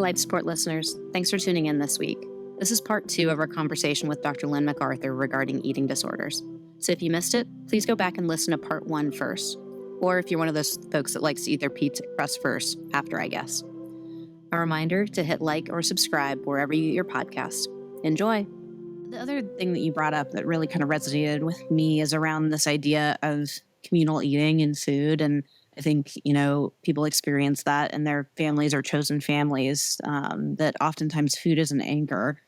Life Support listeners. Thanks for tuning in this week. This is part 2 of our conversation with Dr. Lyn McArthur regarding eating disorders. So if you missed it, please go back and listen to part 1 first. Or if you're one of those folks that likes to eat their pizza crust first, after, I guess. A reminder to hit like or subscribe wherever you get your podcast. Enjoy. The other thing that you brought up that really kind of resonated with me is around this idea of communal eating and food. And I think, people experience that in their families or chosen families, that oftentimes food is an anchor.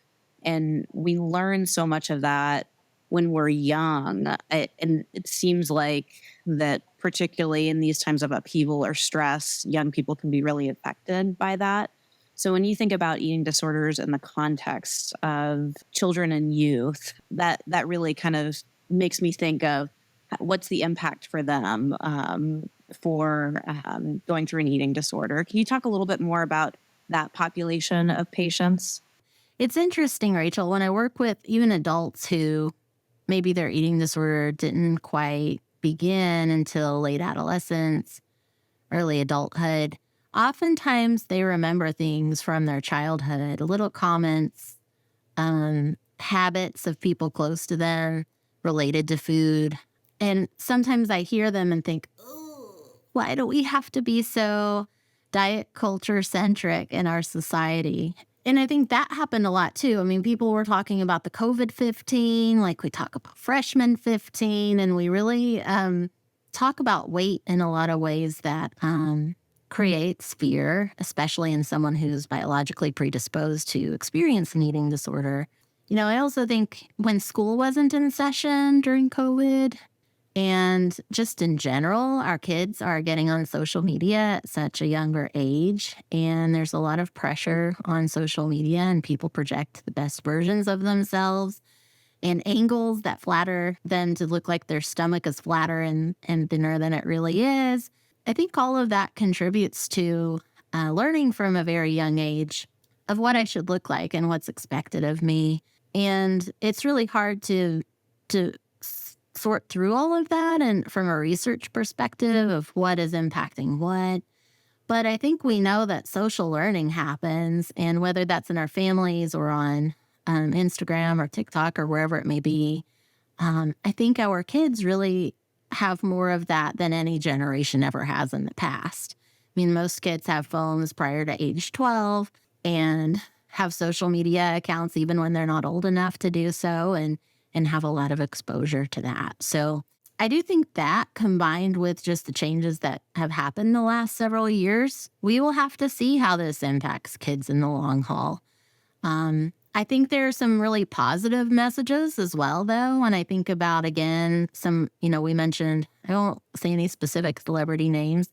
And we learn so much of that when we're young. And it seems like that particularly in these times of upheaval or stress, young people can be really affected by that. So when you think about eating disorders in the context of children and youth, that really kind of makes me think of what's the impact for them for going through an eating disorder. Can you talk a little bit more about that population of patients? It's interesting, Rachel, when I work with even adults who maybe their eating disorder didn't quite begin until late adolescence, early adulthood, oftentimes they remember things from their childhood, little comments, habits of people close to them related to food. And sometimes I hear them and think, oh, why do we have to be so diet culture centric in our society? And I think that happened a lot too. I mean, people were talking about the COVID-15, like we talk about freshman 15, and we really talk about weight in a lot of ways that creates fear, especially in someone who's biologically predisposed to experience an eating disorder. I also think when school wasn't in session during COVID, and just in general, our kids are getting on social media at such a younger age, and there's a lot of pressure on social media, and people project the best versions of themselves and angles that flatter them to look like their stomach is flatter and thinner than it really is. I think all of that contributes to learning from a very young age of what I should look like and what's expected of me. And it's really hard to sort through all of that and from a research perspective of what is impacting what. But I think we know that social learning happens, and whether that's in our families or on Instagram or TikTok or wherever it may be, I think our kids really have more of that than any generation ever has in the past. I mean, most kids have phones prior to age 12 and have social media accounts even when they're not old enough to do so, and have a lot of exposure to that. So I do think that, combined with just the changes that have happened the last several years, we will have to see how this impacts kids in the long haul. I think there are some really positive messages as well, though. When I think about, again, some, we mentioned, I won't say any specific celebrity names,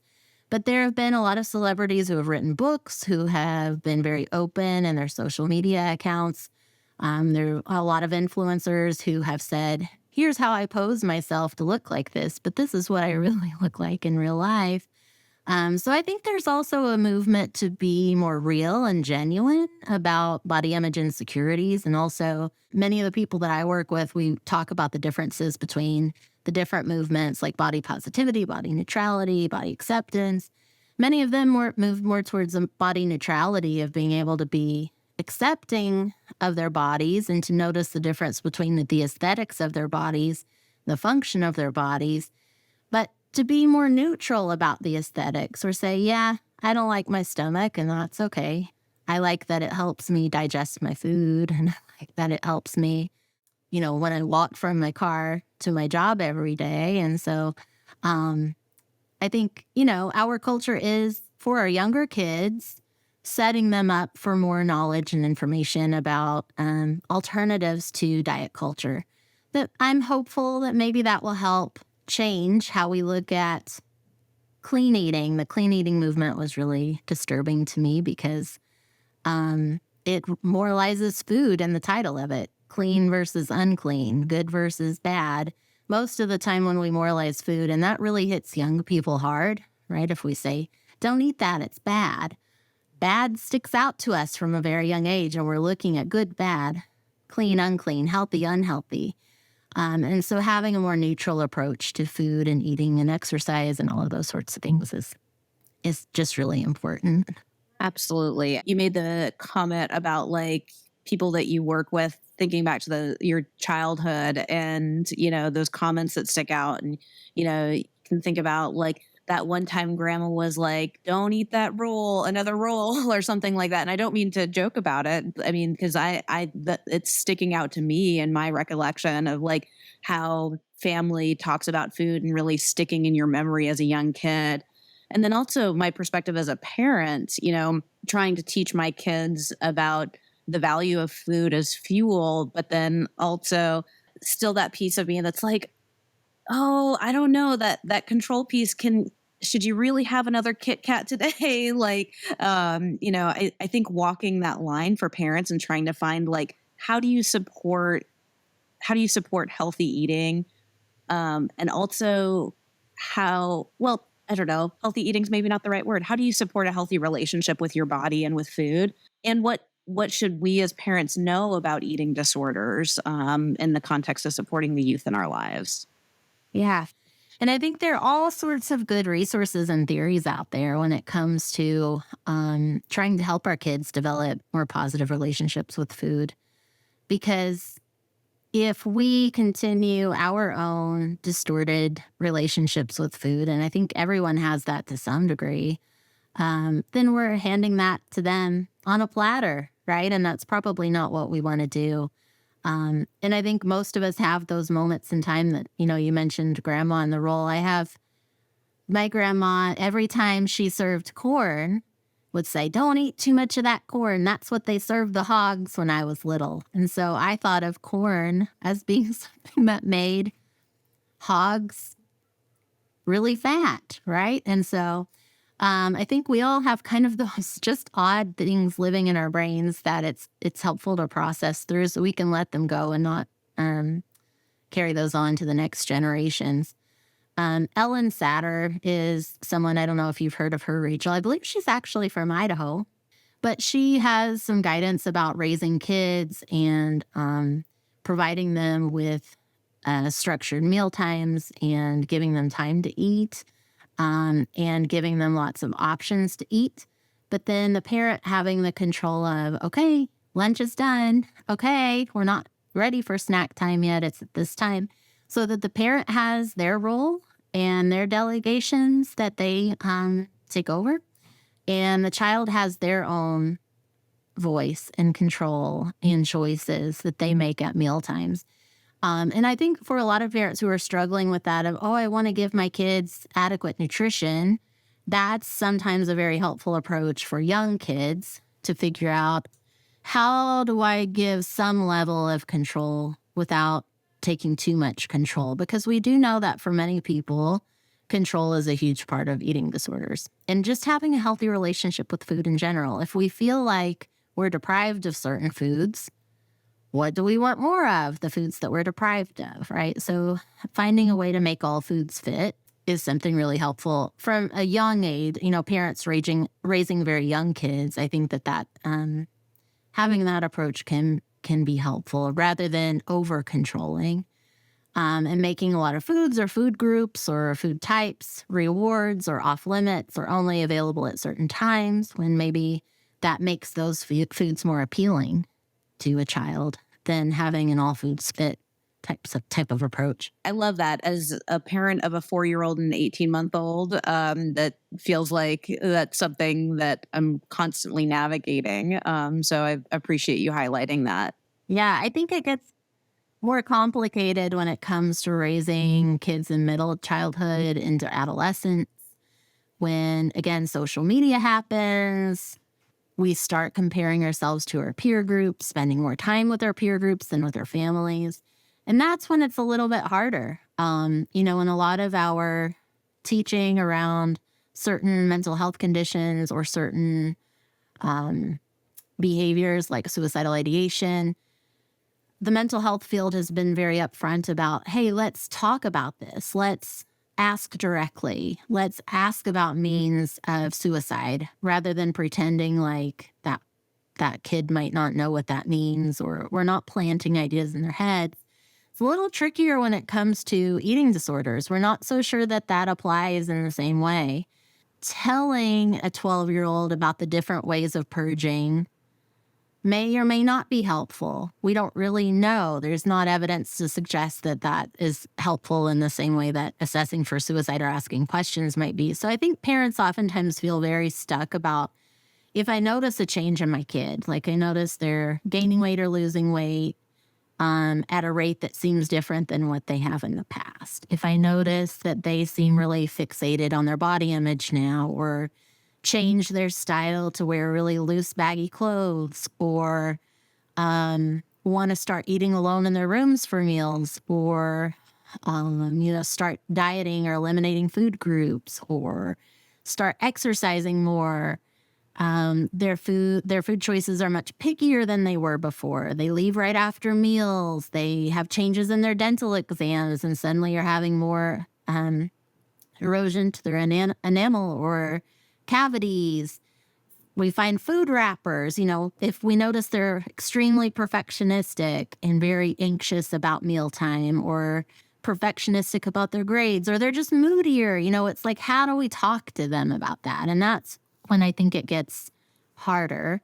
but there have been a lot of celebrities who have written books, who have been very open in their social media accounts. There are a lot of influencers who have said, here's how I pose myself to look like this, but this is what I really look like in real life. So I think there's also a movement to be more real and genuine about body image insecurities. And also many of the people that I work with, we talk about the differences between the different movements like body positivity, body neutrality, body acceptance. Many of them move more towards a body neutrality of being able to be accepting of their bodies and to notice the difference between the aesthetics of their bodies, the function of their bodies, but to be more neutral about the aesthetics, or say, yeah, I don't like my stomach and that's okay. I like that it helps me digest my food, and I like that it helps me, when I walk from my car to my job every day. And so I think, our culture is, for our younger kids, setting them up for more knowledge and information about alternatives to diet culture. That I'm hopeful that maybe that will help change how we look at clean eating. The clean eating movement was really disturbing to me because it moralizes food in the title of it. Clean versus unclean, good versus bad. Most of the time when we moralize food, and that really hits young people hard, right? If we say, don't eat that, it's bad. Bad sticks out to us from a very young age, and we're looking at good, bad, clean, unclean, healthy, unhealthy. And so having a more neutral approach to food and eating and exercise and all of those sorts of things is just really important. Absolutely. You made the comment about like people that you work with, thinking back to your childhood and, those comments that stick out. And, you can think about like that one time grandma was like, don't eat that roll, another roll or something like that. And I don't mean to joke about it. I mean, because it's sticking out to me in my recollection of like how family talks about food and really sticking in your memory as a young kid. And then also my perspective as a parent, trying to teach my kids about the value of food as fuel, but then also still that piece of me that's like, oh, I don't know, that control piece should you really have another Kit Kat today? Like, I think walking that line for parents and trying to find like, how do you support healthy eating? And also I don't know, healthy eating's maybe not the right word. How do you support a healthy relationship with your body and with food? And what should we as parents know about eating disorders in the context of supporting the youth in our lives? Yeah. And I think there are all sorts of good resources and theories out there when it comes to trying to help our kids develop more positive relationships with food. Because if we continue our own distorted relationships with food, and I think everyone has that to some degree, then we're handing that to them on a platter, right? And that's probably not what we want to do. And I think most of us have those moments in time that, you mentioned grandma in the role. I have my grandma, every time she served corn, would say, don't eat too much of that corn. That's what they served the hogs when I was little. And so I thought of corn as being something that made hogs really fat, right? And so I think we all have kind of those just odd things living in our brains that it's helpful to process through so we can let them go and not carry those on to the next generations. Ellen Satter is someone, I don't know if you've heard of her, Rachel. I believe she's actually from Idaho, but she has some guidance about raising kids and providing them with structured meal times and giving them time to eat and giving them lots of options to eat. But then the parent having the control of, okay, lunch is done. Okay, we're not ready for snack time yet. It's at this time. So that the parent has their role and their delegations that they take over. And the child has their own voice and control and choices that they make at meal times. And I think for a lot of parents who are struggling with that of, oh, I want to give my kids adequate nutrition, that's sometimes a very helpful approach for young kids to figure out, how do I give some level of control without taking too much control? Because we do know that for many people, control is a huge part of eating disorders and just having a healthy relationship with food in general. If we feel like we're deprived of certain foods, what do we want more of? The foods that we're deprived of, right? So finding a way to make all foods fit is something really helpful from a young age. Parents raising very young kids, I think that having that approach can be helpful rather than over controlling and making a lot of foods or food groups or food types rewards or off limits or only available at certain times, when maybe that makes those foods more appealing to a child than having an all foods fit type of approach. I love that. As a parent of a 4-year-old and 18-month-old, that feels like that's something that I'm constantly navigating. So I appreciate you highlighting that. Yeah, I think it gets more complicated when it comes to raising kids in middle childhood into adolescence. When, again, social media happens, we start comparing ourselves to our peer groups, spending more time with our peer groups than with our families. And that's when it's a little bit harder. In a lot of our teaching around certain mental health conditions or certain behaviors like suicidal ideation, the mental health field has been very upfront about, hey, let's talk about this. Let's ask directly. Let's ask about means of suicide rather than pretending like that kid might not know what that means, or we're not planting ideas in their heads. It's a little trickier when it comes to eating disorders. We're not so sure that applies in the same way. telling a 12-year-old about the different ways of purging may or may not be helpful. We don't really know. There's not evidence to suggest that that is helpful in the same way that assessing for suicide or asking questions might be. So I think parents oftentimes feel very stuck about, if I notice a change in my kid, like I notice they're gaining weight or losing weight at a rate that seems different than what they have in the past. If I notice that they seem really fixated on their body image now, or change their style to wear really loose, baggy clothes, or want to start eating alone in their rooms for meals, or start dieting or eliminating food groups, or start exercising more. Their food choices are much pickier than they were before. They leave right after meals. They have changes in their dental exams, and suddenly are having more erosion to their enamel or cavities. We find food wrappers. If we notice they're extremely perfectionistic and very anxious about mealtime, or perfectionistic about their grades, or they're just moodier, it's like, how do we talk to them about that? And that's when I think it gets harder.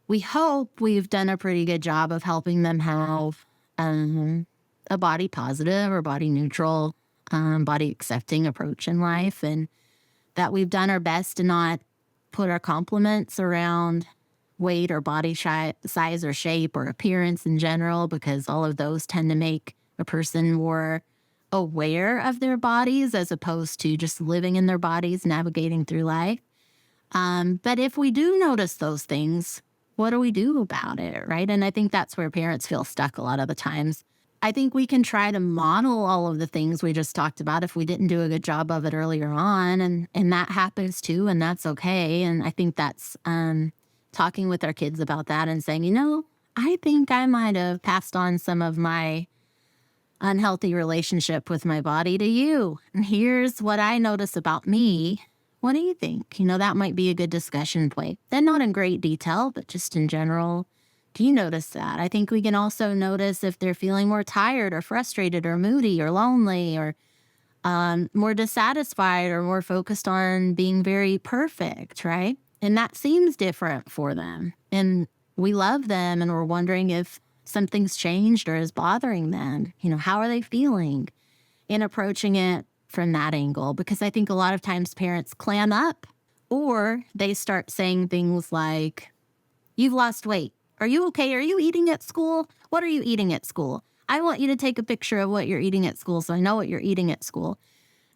We hope we've done a pretty good job of helping them have a body positive or body neutral, body accepting approach in life, and that we've done our best to not put our compliments around weight or body size or shape or appearance in general, because all of those tend to make a person more aware of their bodies as opposed to just living in their bodies, navigating through life. But if we do notice those things, what do we do about it, right? And I think that's where parents feel stuck a lot of the times. I think we can try to model all of the things we just talked about if we didn't do a good job of it earlier on, and that happens too, and that's okay. And I think that's talking with our kids about that and saying, I think I might have passed on some of my unhealthy relationship with my body to you. And here's what I notice about me. What do you think? That might be a good discussion point. Then not in great detail, but just in general. Do you notice that? I think we can also notice if they're feeling more tired or frustrated or moody or lonely, or more dissatisfied or more focused on being very perfect, right? And that seems different for them. And we love them, and we're wondering if something's changed or is bothering them. How are they feeling? In approaching it from that angle, because I think a lot of times parents clam up, or they start saying things like, you've lost weight. Are you okay? Are you eating at school? What are you eating at school? I want you to take a picture of what you're eating at school so I know what you're eating at school.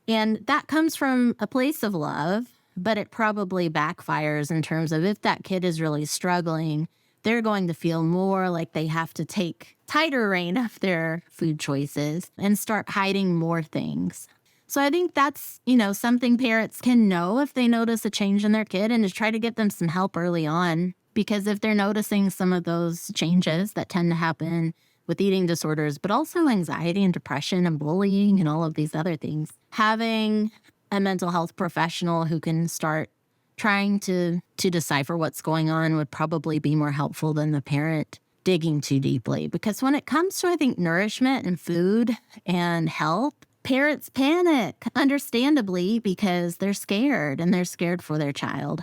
And that comes from a place of love, but it probably backfires in terms of, if that kid is really struggling, they're going to feel more like they have to take tighter rein of their food choices and start hiding more things. So I think that's, something parents can know if they notice a change in their kid, and to try to get them some help early on. Because if they're noticing some of those changes that tend to happen with eating disorders, but also anxiety and depression and bullying and all of these other things, having a mental health professional who can start trying to decipher what's going on would probably be more helpful than the parent digging too deeply. Because when it comes to, I think, nourishment and food and health, parents panic, understandably, because they're scared, and they're scared for their child.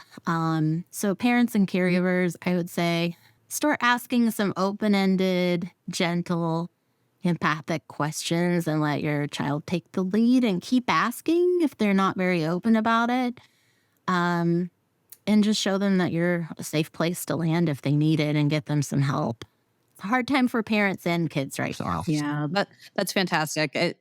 So parents and caregivers, I would say, start asking some open-ended, gentle, empathic questions, and let your child take the lead, and keep asking if they're not very open about it. And just show them that you're a safe place to land if they need it, and get them some help. It's a hard time for parents and kids right now. Yeah, that's fantastic.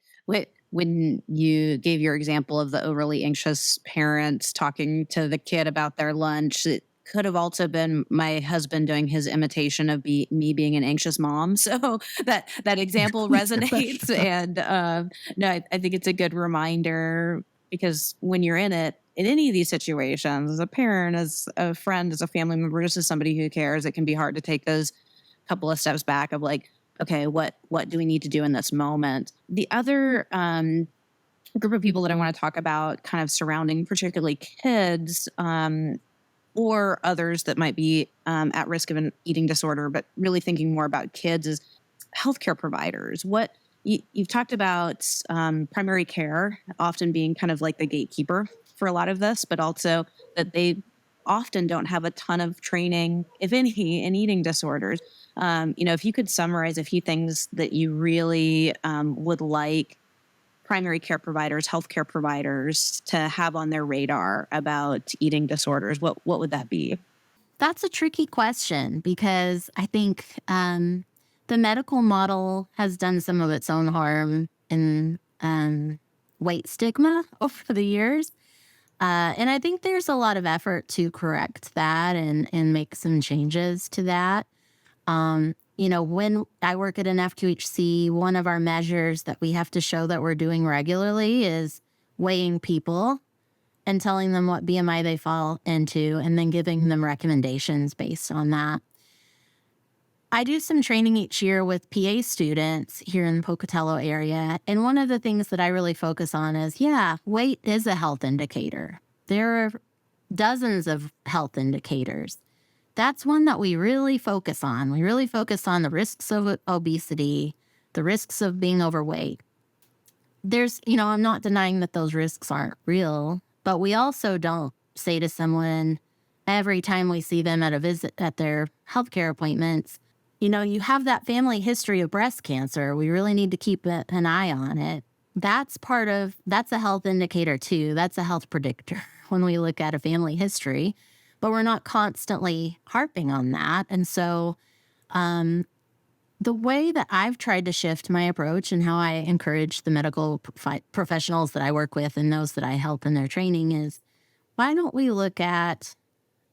When you gave your example of the overly anxious parents talking to the kid about their lunch, it could have also been my husband doing his imitation of me being an anxious mom. So that example resonates. And no, I think it's a good reminder, because when you're in any of these situations, as a parent, as a friend, as a family member, just as somebody who cares, it can be hard to take those couple of steps back of like, okay, what do we need to do in this moment? The other group of people that I want to talk about, kind of surrounding particularly kids or others that might be at risk of an eating disorder, but really thinking more about kids, is healthcare providers. You've talked about primary care often being kind of like the gatekeeper for a lot of this, but also that they often don't have a ton of training, if any, in eating disorders. If you could summarize a few things that you really would like primary care providers, healthcare providers to have on their radar about eating disorders, what would that be? That's a tricky question because I think the medical model has done some of its own harm in weight stigma over the years. And I think there's a lot of effort to correct that and make some changes to that. When I work at an FQHC, one of our measures that we have to show that we're doing regularly is weighing people and telling them what BMI they fall into and then giving them recommendations based on that. I do some training each year with PA students here in the Pocatello area. And one of the things that I really focus on is, weight is a health indicator. There are dozens of health indicators. That's one that we really focus on. We really focus on the risks of obesity, the risks of being overweight. I'm not denying that those risks aren't real, but we also don't say to someone every time we see them at a visit at their healthcare appointments, you have that family history of breast cancer. We really need to keep an eye on it. That's a health indicator too. That's a health predictor when we look at a family history, but we're not constantly harping on that. And so the way that I've tried to shift my approach and how I encourage the medical professionals that I work with and those that I help in their training is, why don't we look at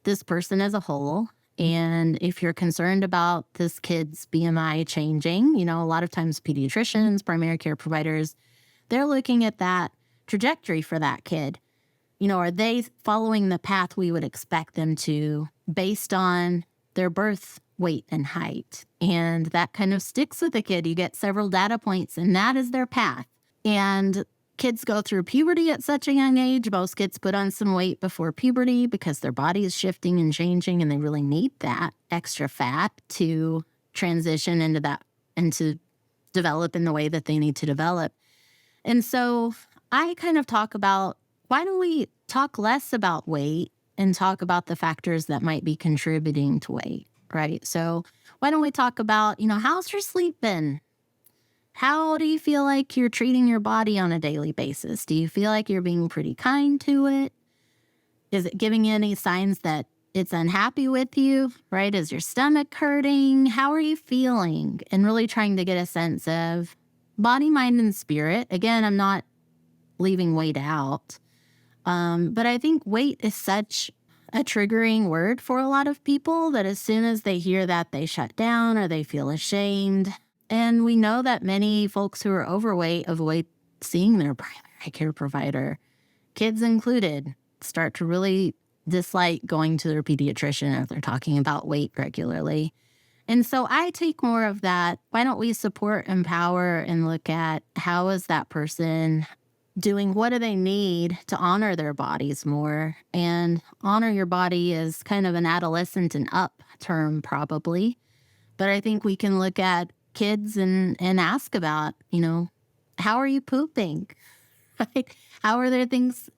this person as a whole? And if you're concerned about this kid's BMI changing, a lot of times pediatricians, primary care providers, they're looking at that trajectory for that kid. Are they following the path we would expect them to based on their birth weight and height? And that kind of sticks with the kid. You get several data points, and that is their path. And kids go through puberty at such a young age. Most kids put on some weight before puberty because their body is shifting and changing, and they really need that extra fat to transition and to develop in the way that they need to develop. And so I kind of talk about, why don't we talk less about weight and talk about the factors that might be contributing to weight, right? So why don't we talk about, how's your sleep been? How do you feel like you're treating your body on a daily basis? Do you feel like you're being pretty kind to it? Is it giving you any signs that it's unhappy with you, right? Is your stomach hurting? How are you feeling? And really trying to get a sense of body, mind, and spirit. Again, I'm not leaving weight out. But I think weight is such a triggering word for a lot of people that as soon as they hear that, they shut down or they feel ashamed. And we know that many folks who are overweight avoid seeing their primary care provider, kids included, start to really dislike going to their pediatrician if they're talking about weight regularly. And so I take more of that. Why don't we support, empower, and look at how is that person doing, what do they need to honor their bodies more? And honor your body is kind of an adolescent and up term probably. But I think we can look at kids and ask about, how are you pooping? Right? How are there things?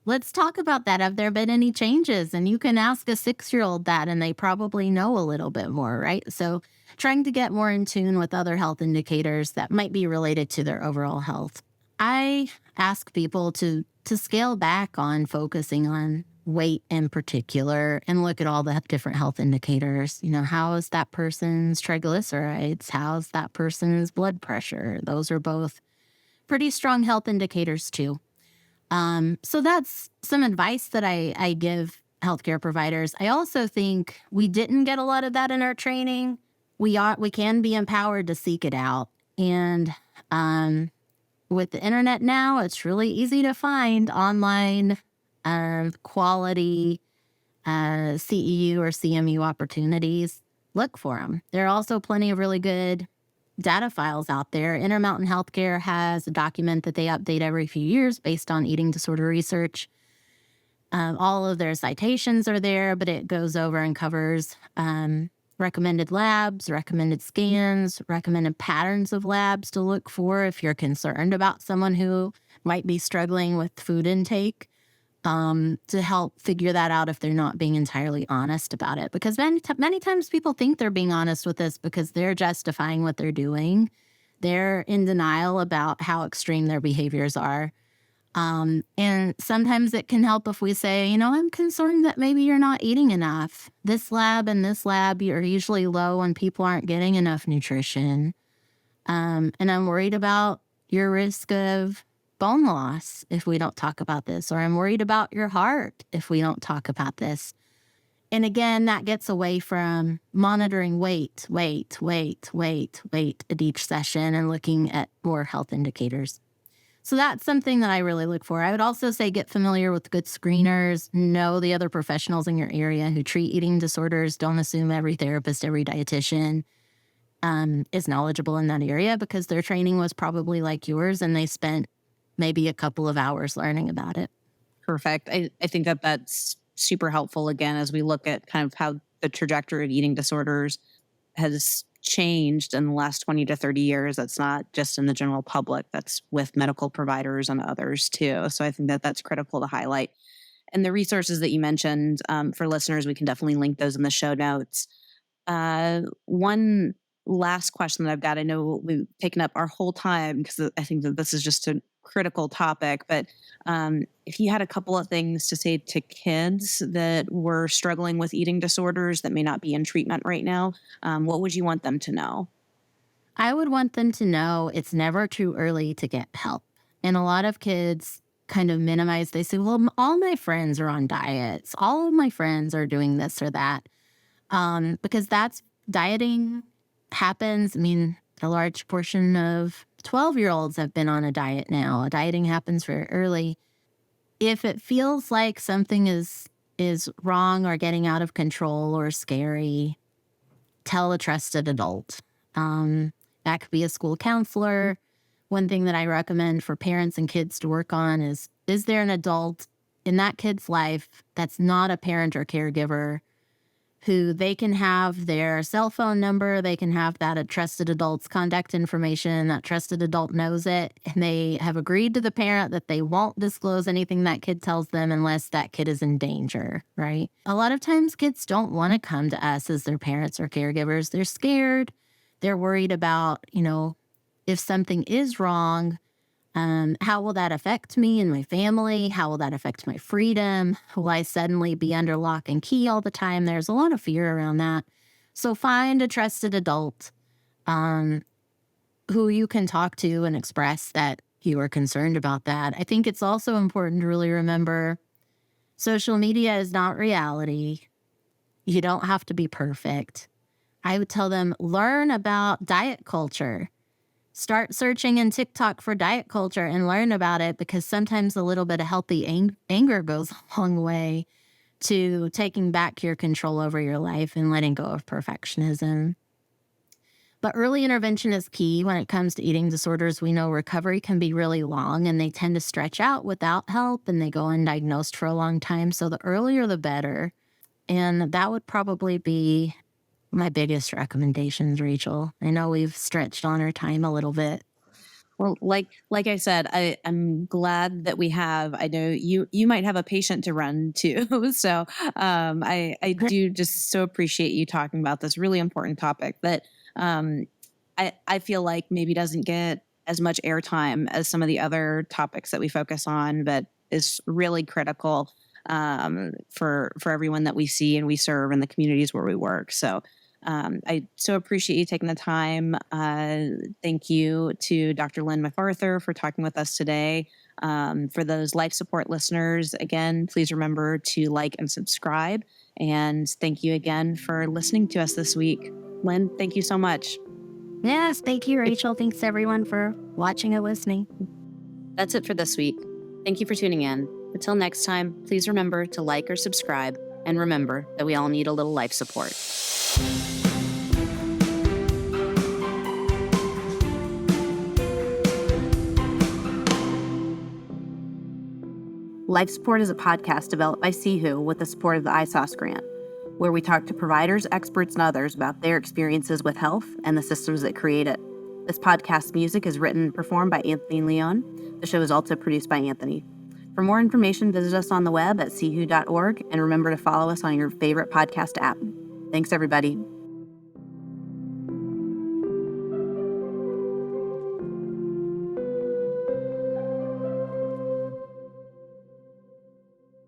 Let's talk about that. Have there been any changes? And you can ask a 6-year-old that, and they probably know a little bit more, right? So trying to get more in tune with other health indicators that might be related to their overall health. I ask people to scale back on focusing on weight in particular and look at all the different health indicators. How is that person's triglycerides? How's that person's blood pressure? Those are both pretty strong health indicators too. So that's some advice that I give healthcare providers. I also think we didn't get a lot of that in our training. We can be empowered to seek it out. And with the internet now, it's really easy to find online quality CEU or CMU opportunities. Look for them. There are also plenty of really good data files out there. Intermountain Healthcare has a document that they update every few years based on eating disorder research. All of their citations are there, but it goes over and covers recommended labs, recommended scans, recommended patterns of labs to look for if you're concerned about someone who might be struggling with food intake. to help figure that out if they're not being entirely honest about it. Because many times people think they're being honest with us because they're justifying what they're doing. They're in denial about how extreme their behaviors are. And sometimes it can help if we say, I'm concerned that maybe you're not eating enough. This lab and this lab are usually low when people aren't getting enough nutrition. And I'm worried about your risk of bone loss if we don't talk about this, or I'm worried about your heart if we don't talk about this. And again, that gets away from monitoring weight at each session and looking at more health indicators. So that's something that I really look for. I would also say get familiar with good screeners, know the other professionals in your area who treat eating disorders. Don't assume every therapist, every dietitian is knowledgeable in that area, because their training was probably like yours and they spent maybe a couple of hours learning about it. Perfect. I think that that's super helpful, again, as we look at kind of how the trajectory of eating disorders has changed in the last 20 to 30 years. That's not just in the general public, that's with medical providers and others too. So I think that that's critical to highlight. And the resources that you mentioned, for listeners, we can definitely link those in the show notes. One last question that I've got, I know we've taken up our whole time because I think that this is just a critical topic, but if you had a couple of things to say to kids that were struggling with eating disorders that may not be in treatment right now, what would you want them to know? I would want them to know it's never too early to get help. And a lot of kids kind of minimize, they say, well, all my friends are on diets. All of my friends are doing this or that. Because that's dieting happens. I mean, a large portion of 12-year-olds have been on a diet now. Dieting happens very early. If it feels like something is wrong or getting out of control or scary, tell a trusted adult. That could be a school counselor. One thing that I recommend for parents and kids to work on is there an adult in that kid's life that's not a parent or caregiver who they can have their cell phone number, they can have that a trusted adult's contact information, that trusted adult knows it, and they have agreed to the parent that they won't disclose anything that kid tells them unless that kid is in danger, right? A lot of times kids don't want to come to us as their parents or caregivers. They're scared. They're worried about, if something is wrong, how will that affect me and my family? How will that affect my freedom? Will I suddenly be under lock and key all the time? There's a lot of fear around that. So find a trusted adult who you can talk to and express that you are concerned about that. I think it's also important to really remember social media is not reality. You don't have to be perfect. I would tell them, learn about diet culture. Start searching in TikTok for diet culture and learn about it, because sometimes a little bit of healthy anger goes a long way to taking back your control over your life and letting go of perfectionism. But early intervention is key when it comes to eating disorders. We know recovery can be really long and they tend to stretch out without help and they go undiagnosed for a long time. So the earlier the better. And that would probably be my biggest recommendations, Rachel. I know we've stretched on our time a little bit. Well, like I said, I'm glad that we have. I know you might have a patient to run to, so I do just so appreciate you talking about this really important topic that I feel like maybe doesn't get as much airtime as some of the other topics that we focus on, but is really critical for everyone that we see and we serve in the communities where we work. So I so appreciate you taking the time. Thank you to Dr. Lyn McArthur for talking with us today. For those life support listeners, again, please remember to like and subscribe. And thank you again for listening to us this week. Lyn, thank you so much. Yes, thank you, Rachel. Thanks, everyone, for watching and listening. That's it for this week. Thank you for tuning in. Until next time, please remember to like or subscribe. And remember that we all need a little life support. Life Support is a podcast developed by CHU with the support of the ISOS grant, where we talk to providers, experts, and others about their experiences with health and the systems that create it. This podcast's music is written and performed by Anthony Leon. The show is also produced by Anthony. For more information, visit us on the web at choo.org and remember to follow us on your favorite podcast app. Thanks, everybody.